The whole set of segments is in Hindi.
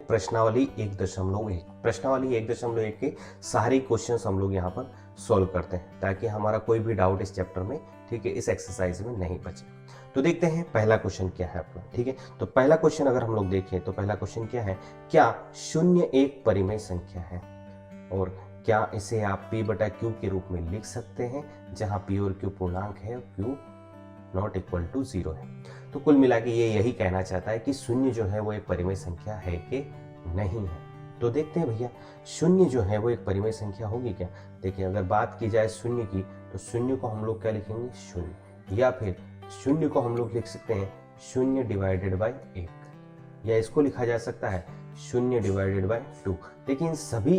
प्रश्नावली 1.1। प्रश्नावली 1.1 के सारे क्वेश्चंस हम लोग यहाँ पर सॉल्व करते हैं ताकि हमारा कोई भी डाउट इस चैप्टर में, ठीक है, इस एक्सरसाइज में नहीं बचे। तो देखते हैं पहला क्वेश्चन क्या है अपना, ठीक है। तो पहला क्वेश्चन अगर हम लोग देखें तो पहला क्वेश्चन क्या है, क्या शून्य एक परिमेय संख्या है और क्या इसे आप p बटा q के रूप में लिख सकते हैं, जहां p और q पूर्णांक है और q नॉट इक्वल टू 0 है। तो कुल मिला के ये यही कहना चाहता है कि शून्य जो है वो एक परिमेय संख्या है कि नहीं है। तो देखते हैं भैया, शून्य जो है वो एक परिमेय संख्या होगी क्या। देखिए, अगर बात की जाए शून्य की तो शून्य को हम लोग क्या लिखेंगे, शून्य, या फिर शून्य को हम लोग लिख सकते हैं शून्य डिवाइडेड बाई 1, या इसको लिखा जा सकता है शून्य डिवाइडेड बाई 2। लेकिन सभी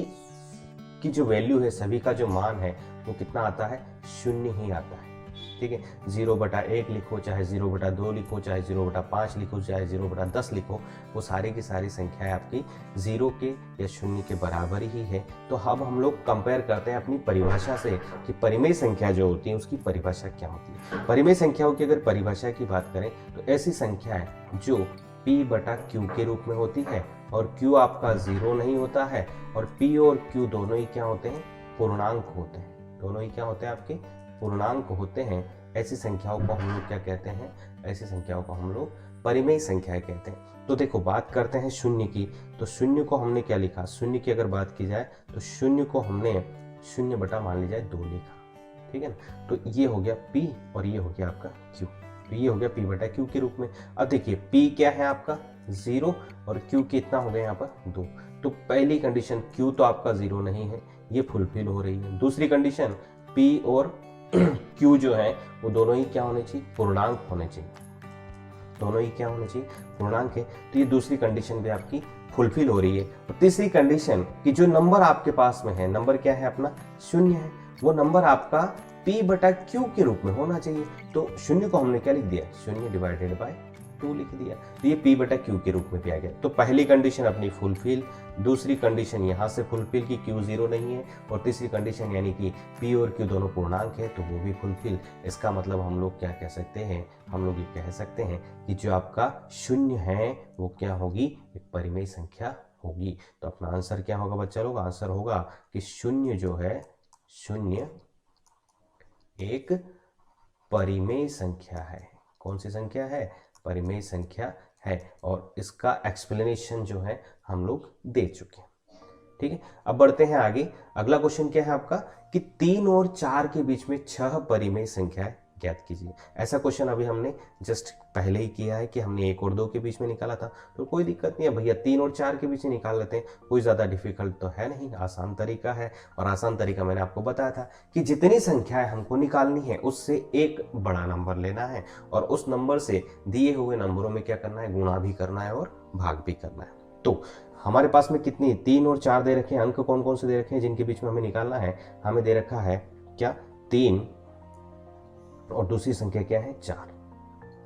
की जो वैल्यू है, सभी का जो मान है वो कितना आता है, शून्य ही आता है, ठीक है। 0/1 लिखो, चाहे 0/2 लिखो, चाहे 0/5 लिखो, चाहे 0/10 लिखो, वो सारी की सारी संख्याएं आपकी 0 के या शून्य के बराबर ही है। तो अब हम लोग कंपेयर करते हैं अपनी परिभाषा से कि परिमेय संख्या जो होती है उसकी परिभाषा क्या होती है। परिमेय संख्याओं की अगर परिभाषा की बात करें तो ऐसी संख्या है जो p बटा q के रूप में होती है और q आपका 0 नहीं होता है और p और q दोनों ही क्या होते हैं, पूर्णांक होते हैं। दोनों ही क्या होते हैं, आपके पूर्णांक होते हैं। ऐसी संख्याओं को हम लोग क्या कहते हैं, ऐसी संख्याओं को हम लोग परिमेय संख्याएं कहते हैं। तो देखो, बात करते हैं शून्य की, तो शून्य को हमने क्या लिखा, शून्य की अगर बात की जाए तो शून्य को हमने शून्य बटा मान लीजिए 2 लिखा, ठीक है ना। तो ये हो गया p और ये हो गया आपका q, तो ये हो गया p बटा q के रूप में। अब देखिए p क्या है आपका 0 और q कितना हो गया यहाँ पर 2। तो पहली कंडीशन q तो आपका 0 नहीं है, ये फुलफिल हो रही है। दूसरी कंडीशन p और q जो है वो दोनों ही क्या होने चाहिए, पूर्णांक होने चाहिए, दोनों ही क्या होने चाहिए, पूर्णांक है। तो ये दूसरी कंडीशन भी आपकी फुलफिल हो रही है। और तीसरी कंडीशन कि जो नंबर आपके पास में है, नंबर क्या है अपना, शून्य है, वो नंबर आपका p बटा q के रूप में होना चाहिए। तो शून्य को हमने क्या लिख दिया, शून्य डिवाइडेड बाय 2 लिख दिया, तो ये p बटा q के रूप में भी आ गया। तो पहली कंडीशन अपनी फुलफिल, दूसरी कंडीशन यहाँ से फुलफिल कि q 0 नहीं है, और तीसरी कंडीशन यानी कि p और q दोनों पूर्णांक है तो वो भी फुलफिल। इसका मतलब हम लोग क्या कह सकते हैं, हम लोग ये कह सकते हैं कि जो आपका शून्य है वो क्या होगी, एक परिमेय संख्या होगी। तो अपना आंसर क्या होगा बच्चा लोग, आंसर होगा कि शून्य जो है, शून्य एक परिमेय संख्या है। कौन सी संख्या है, परिमेय संख्या है। और इसका एक्सप्लेनेशन जो है हम लोग दे चुके हैं, ठीक है। अब बढ़ते हैं आगे। अगला क्वेश्चन क्या है आपका कि 3 और 4 के बीच में 6 परिमेय संख्याएं ज्ञात कीजिए। ऐसा क्वेश्चन अभी हमने जस्ट पहले ही किया है कि हमने 1 और 2 के बीच में निकाला था, तो कोई दिक्कत नहीं है भैया, 3 और 4 के बीच में निकाल लेते हैं। कोई ज़्यादा डिफिकल्ट तो है नहीं, आसान तरीका है। और आसान तरीका मैंने आपको बताया था कि जितनी संख्याएं हमको निकालनी है उससे एक बड़ा नंबर लेना है और उस नंबर से दिए हुए नंबरों में क्या करना है, गुणा भी करना है और भाग भी करना है। तो हमारे पास में कितनी, 3 और 4 दे रखे हैं। अंक कौन कौन से दे रखे हैं जिनके बीच में हमें निकालना है, हमें दे रखा है क्या, 3 और दूसरी संख्या क्या है, 4,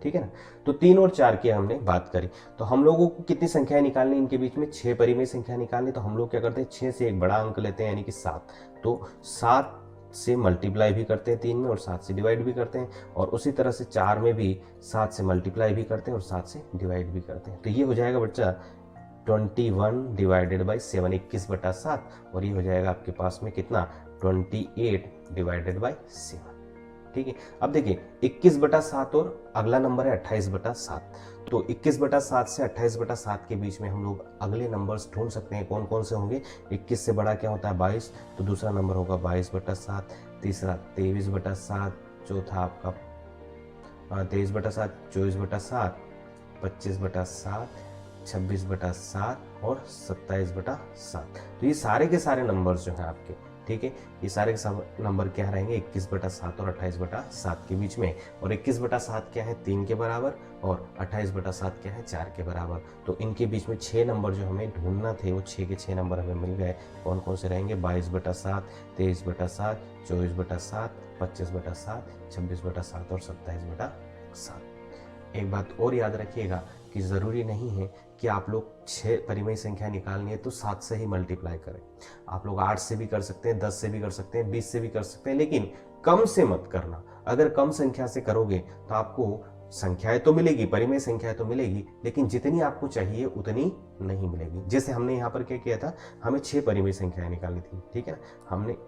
ठीक है ना। तो 3 और 4 की हमने बात करी, तो हम लोगों को कितनी संख्याएं निकालनी, इनके बीच में 6 परिमेय संख्या निकालनी। तो हम लोग क्या करते हैं, 6 से एक बड़ा अंक लेते हैं यानी कि 7। तो 7 से मल्टीप्लाई भी करते हैं 3 में और 7 से डिवाइड भी करते हैं, और उसी तरह से 4 में भी 7 से मल्टीप्लाई भी करते हैं और 7 से डिवाइड भी करते हैं। तो ये हो जाएगा बच्चा 21 डिवाइडेड बाई 7, 21/7, और ये हो जाएगा आपके पास में कितना, 28 डिवाइडेड बाई 7, ठीक है। अब देखिए 21/7 और अगला नंबर है 28/7। तो 21/7 से 28/7 के बीच में हम लोग अगले नंबर्स ढूंढ सकते हैं, कौन कौन से होंगे। 21 से बड़ा क्या होता है, 22, तो दूसरा नंबर होगा 22/7, तीसरा 23/7, चौथा आपका 23/7, 24/7, 25/7, 26/7 और 27/7। तो ये सारे के सारे नंबर्स जो हैं आपके, ठीक है, ये सारे के सारे नंबर क्या रहेंगे, 21/7 और 28/7 के बीच में। और 21/7 क्या है, 3 के बराबर, और 28/7 क्या है, 4 के बराबर। तो इनके बीच में 6 नंबर जो हमें ढूंढना थे वो 6 के 6 नंबर हमें मिल गए। कौन कौन से रहेंगे, 22/7, 23/7, 24/7, 25/7, 26/7 और 27/7। एक बात और याद रखिएगा कि ज़रूरी नहीं है कि आप लोग 6 परिमेय संख्या निकालनी है तो 7 से ही मल्टीप्लाई करें। आप लोग 8 से भी कर सकते हैं, 10 से भी कर सकते हैं, 20 से भी कर सकते हैं, लेकिन कम से मत करना। अगर कम संख्या से करोगे तो आपको संख्याएं तो मिलेगी, परिमेय संख्याएं तो मिलेगी, लेकिन जितनी आपको चाहिए उतनी नहीं मिलेगी। जैसे हमने यहाँ पर क्या किया था, हमें 6 परिमेय संख्याएं निकालनी थी, ठीक है ना।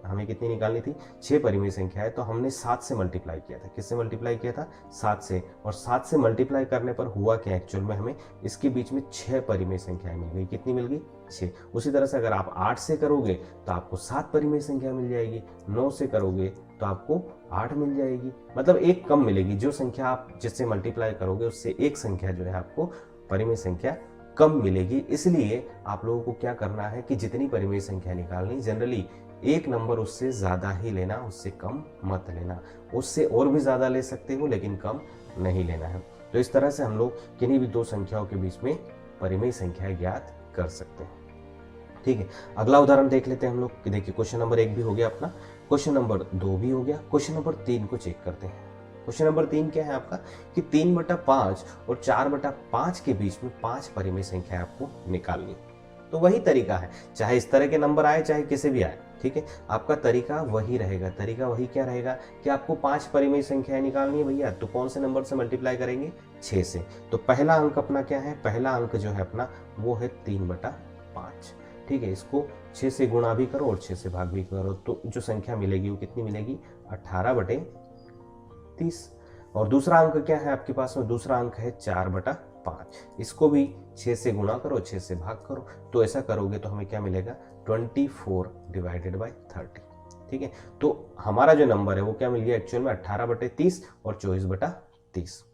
हमें कितनी निकालनी थी, 6 परिमेय संख्याएं। तो हमने 7 से मल्टीप्लाई किया था। किससे मल्टीप्लाई किया था, 7 से। और 7 से मल्टीप्लाई करने पर हुआ क्या, एक्चुअल में हमें इसके बीच में 6 परिमेय संख्याएं मिल गई। कितनी मिल गई, 6। उसी तरह से अगर आप 8 से करोगे तो आपको 7 परिमेय संख्या मिल जाएगी, 9 से करोगे तो आपको 8 मिल जाएगी, मतलब एक कम मिलेगी। जो संख्या आप जिससे मल्टीप्लाई करोगे उससे एक संख्या जो है आपको परिमेय संख्या कम मिलेगी। इसलिए आप लोगों को क्या करना है कि जितनी परिमेय संख्या निकालनी, जनरली एक नंबर उससे ज्यादा ही लेना, उससे कम मत लेना। उससे और भी ज्यादा ले सकते हो लेकिन कम नहीं लेना है। तो इस तरह से हम लोग किन्हीं भी दो संख्याओं के बीच में परिमेय संख्या ज्ञात कर सकते हैं, ठीक है। अगला उदाहरण देख लेते हैं हम लोग कि देखिए क्वेश्चन नंबर 1 भी हो गया अपना, क्वेश्चन नंबर 2 भी हो गया। क्वेश्चन नंबर 3 को चेक करते हैं। क्वेश्चन नंबर 3 क्या है आपका कि 3/5 और 4/5 के बीच में 5 परिमेय संख्या आपको निकालनी। तो वही तरीका है, चाहे इस तरह के नंबर आए चाहे किसी भी आए, ठीक है, आपका तरीका वही रहेगा। तरीका वही क्या रहेगा कि आपको 5 परिमेय संख्याएं निकालनी है भैया। तो कौन से नंबर से मल्टीप्लाई करेंगे, 6 से। तो पहला अंक अपना क्या है, पहला अंक जो है अपना वो है 3/5, ठीक है। इसको 6 से गुणा भी करो और 6 से भाग भी करो, तो जो संख्या मिलेगी वो कितनी मिलेगी, 18/30। और दूसरा अंक क्या है आपके पास में, दूसरा अंक है 4/5। इसको भी 6 से गुणा करो, 6 से भाग करो। तो ऐसा करोगे तो हमें क्या मिलेगा, 24/30, ठीक है। तो हमारा जो नंबर है वो क्या मिल गया एक्चुअल में, 18/30 और 24/30।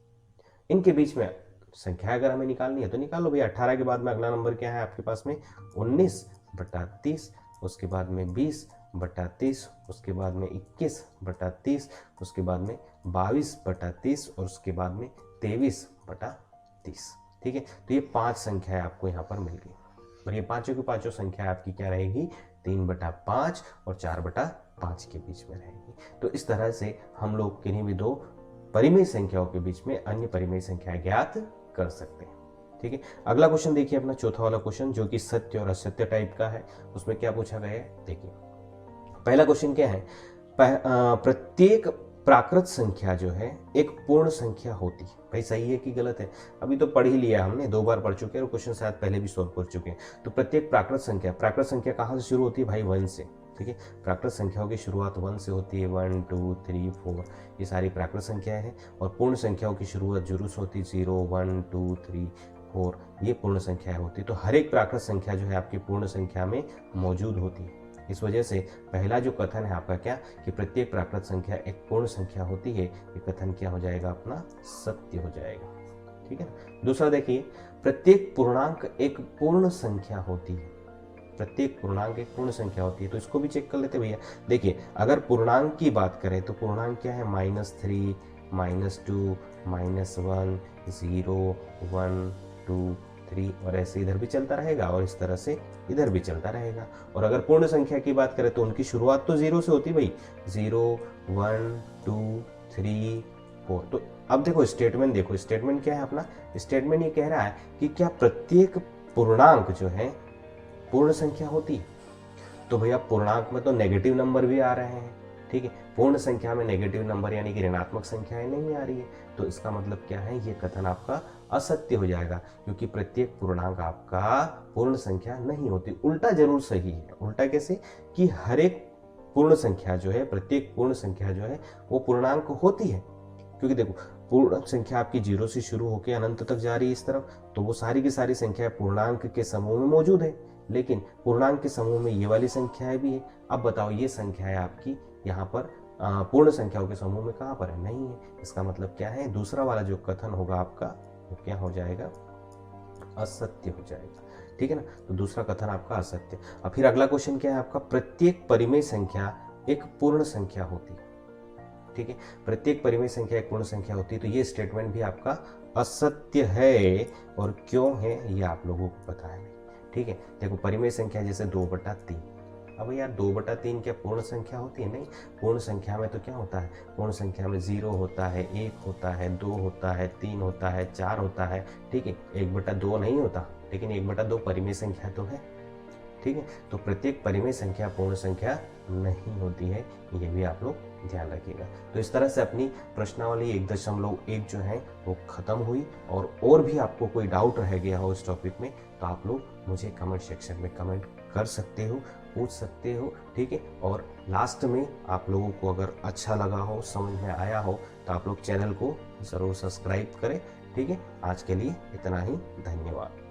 इनके बीच में संख्या अगर हमें निकालनी है तो निकालो भैया। 18 के बाद में अगला नंबर क्या है आपके पास में, 19/30, उसके बाद में 20/30, उसके बाद में 21/30, उसके बाद में 22/30 और उसके बाद में 23/30, ठीक है। तो ये 5 संख्याएं आपको यहाँ पर मिल गई और ये पांचों की पांचों संख्या आपकी क्या रहेगी, 3/5 और 4/5 के बीच में रहेगी। तो इस तरह से हम लोग किन्हीं भी दो परिमेय संख्याओं के बीच में अन्य परिमेय संख्या ज्ञात कर सकते हैं, ठीक है। अगला क्वेश्चन देखिए अपना चौथा वाला क्वेश्चन, जो कि सत्य और असत्य टाइप का है। उसमें क्या पूछा गया है, देखिए पहला क्वेश्चन क्या है, प्रत्येक प्राकृत संख्या जो है एक पूर्ण संख्या होती है। भाई सही है कि गलत है, अभी तो पढ़ ही लिया हमने, 2 बार पढ़ चुके हैं और क्वेश्चन शायद पहले भी सॉल्व कर चुके हैं। तो प्रत्येक प्राकृत संख्या कहाँ से शुरू होती है भाई, 1 से, ठीक है। प्राकृत संख्याओं की शुरुआत 1 से होती है, 1 2 3 4, ये सारी प्राकृत संख्याएं हैं। और पूर्ण संख्याओं की शुरुआत जरूर से होती है 0 1 2 3 4, ये पूर्ण संख्याएं होती है। तो हर एक प्राकृत संख्या जो है आपकी पूर्ण संख्या में मौजूद होती है। इस वजह से पहला जो कथन है आपका क्या, कि प्रत्येक प्राकृत संख्या एक पूर्ण संख्या होती है, ये कथन क्या हो जाएगा अपना, सत्य हो जाएगा, ठीक है। दूसरा देखिए, प्रत्येक पूर्णांक एक पूर्ण संख्या होती है। प्रत्येक पूर्णांक एक पूर्ण संख्या होती है, तो इसको भी चेक कर लेते भैया। देखिए अगर पूर्णांक की बात करें तो पूर्णांक क्या है, -3 -2 -1 0 1 2 3, और ऐसे इधर भी चलता रहेगा और इस तरह से इधर भी चलता रहेगा। और अगर पूर्ण संख्या की बात करें तो उनकी शुरुआत तो 0 से होती भाई, 0 1 2 3 4। तो अब देखो स्टेटमेंट, देखो स्टेटमेंट क्या है अपना, स्टेटमेंट ये कह रहा है कि क्या प्रत्येक पूर्णांक जो है पूर्ण संख्या होती है। तो भैया पूर्णांक में तो नेगेटिव नंबर भी आ रहे हैं, ठीक है। पूर्ण संख्या में नेगेटिव नंबर यानी कि ऋणात्मक संख्याएं नहीं आ रही है। तो इसका मतलब क्या है, ये कथन आपका असत्य हो जाएगा, क्योंकि प्रत्येक पूर्णांक आपका पूर्ण संख्या नहीं होती। उल्टा जरूर सही है। उल्टा कैसे, कि हर एक पूर्ण संख्या जो है, प्रत्येक पूर्ण संख्या जो है वो पूर्णांक होती है। क्योंकि देखो पूर्ण संख्या आपकी 0 से शुरू होकर अनंत तक जा रही है इस तरफ, तो वो सारी की सारी संख्या पूर्णांक के समूह में मौजूद है। लेकिन पूर्णांक के समूह में ये वाली संख्याएं भी है। अब बताओ ये संख्याएं आपकी यहाँ पर पूर्ण संख्याओं के समूह में कहाँ पर है, नहीं है। इसका मतलब क्या है, दूसरा वाला जो कथन होगा आपका वो क्या हो जाएगा, असत्य हो जाएगा, ठीक है ना। तो दूसरा कथन आपका असत्य। अब फिर अगला क्वेश्चन क्या है आपका, प्रत्येक परिमेय संख्या एक पूर्ण संख्या होती है, ठीक है। प्रत्येक परिमेय संख्या एक पूर्ण संख्या होती है। तो ये स्टेटमेंट भी आपका असत्य है, और क्यों है ये आप लोगों को पता है, ठीक है। देखो परिमेय संख्या जैसे 2/3, अब यार 2/3 क्या पूर्ण संख्या होती है, नहीं। पूर्ण संख्या में तो क्या होता है, पूर्ण संख्या में 0 होता है, 1 होता है, 2 होता है, 3 होता है, 4 होता है, ठीक है। 1/2 नहीं होता, लेकिन 1/2 परिमेय संख्या तो है, ठीक है। तो प्रत्येक परिमेय संख्या पूर्ण संख्या नहीं होती है, ये भी आप लोग ध्यान रखिएगा। तो इस तरह से अपनी प्रश्नावली 1.1 जो है वो खत्म हुई। और भी आपको कोई डाउट रह गया हो इस टॉपिक में तो आप लोग मुझे कमेंट सेक्शन में कमेंट कर सकते हो, पूछ सकते हो, ठीक है। और लास्ट में आप लोगों को अगर अच्छा लगा हो, समझ में आया हो तो आप लोग चैनल को ज़रूर सब्सक्राइब करें, ठीक है। आज के लिए इतना ही, धन्यवाद।